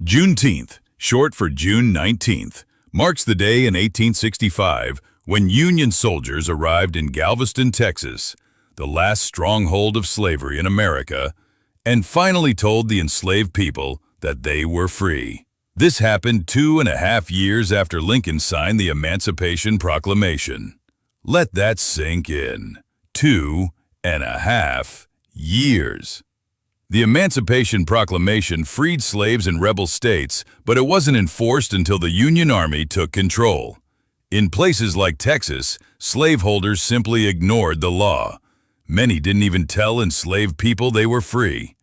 Juneteenth, short for June 19th, marks the day in 1865 when Union soldiers arrived in Galveston, Texas, the last stronghold of slavery in America, and finally told the enslaved people that they were free. This happened 2.5 years after Lincoln signed the Emancipation Proclamation. Let that sink in. 2.5 years. The Emancipation Proclamation freed slaves in rebel states, but it wasn't enforced until the Union Army took control. In places like Texas, slaveholders simply ignored the law. Many didn't even tell enslaved people they were free.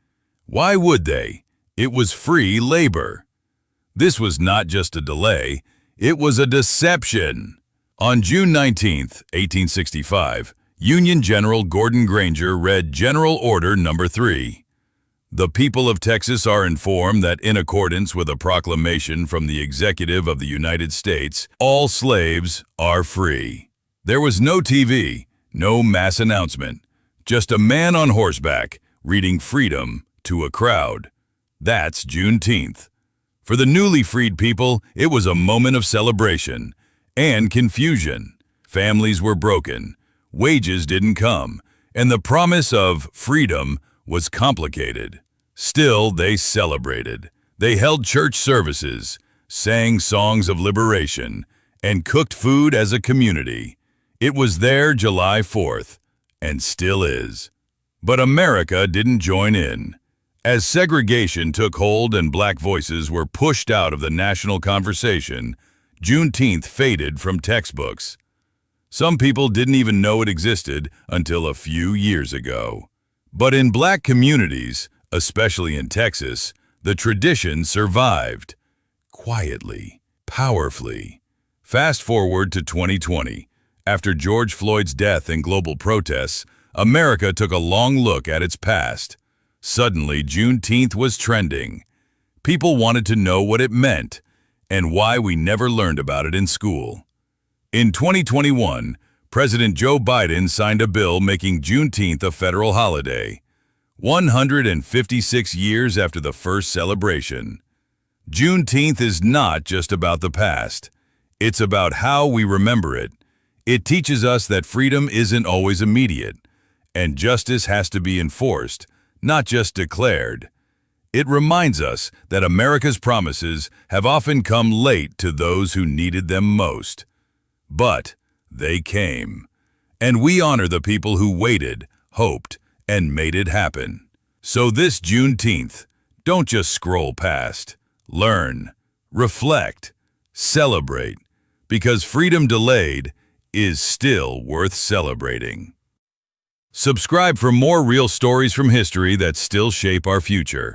Why would they? It was free labor. This was not just a delay, it was a deception. On June 19, 1865, Union General Gordon Granger read General Order No. 3. The people of Texas are informed that in accordance with a proclamation from the Executive of the United States, all slaves are free. There was no TV, no mass announcement, just a man on horseback reading freedom to a crowd. That's Juneteenth. For the newly freed people, it was a moment of celebration and confusion. Families were broken, wages didn't come, and the promise of freedom was complicated. Still, they celebrated. They held church services, sang songs of liberation, and cooked food as a community. It was their July 4th, and still is. But America didn't join in. As segregation took hold and black voices were pushed out of the national conversation, Juneteenth faded from textbooks. Some people didn't even know it existed until a few years ago. But in black communities, especially in Texas, the tradition survived. Quietly, powerfully. Fast forward to 2020. After George Floyd's death and global protests, America took a long look at its past. Suddenly, Juneteenth was trending. People wanted to know what it meant and why we never learned about it in school. In 2021, President Joe Biden signed a bill making Juneteenth a federal holiday. 156 years after the first celebration. Juneteenth is not just about the past. It's about how we remember it. It teaches us that freedom isn't always immediate, and justice has to be enforced, not just declared. It reminds us that America's promises have often come late to those who needed them most. But they came. And we honor the people who waited, hoped, and made it happen. So this Juneteenth, don't just scroll past. Learn, reflect, celebrate, because freedom delayed is still worth celebrating. Subscribe for more real stories from history that still shape our future.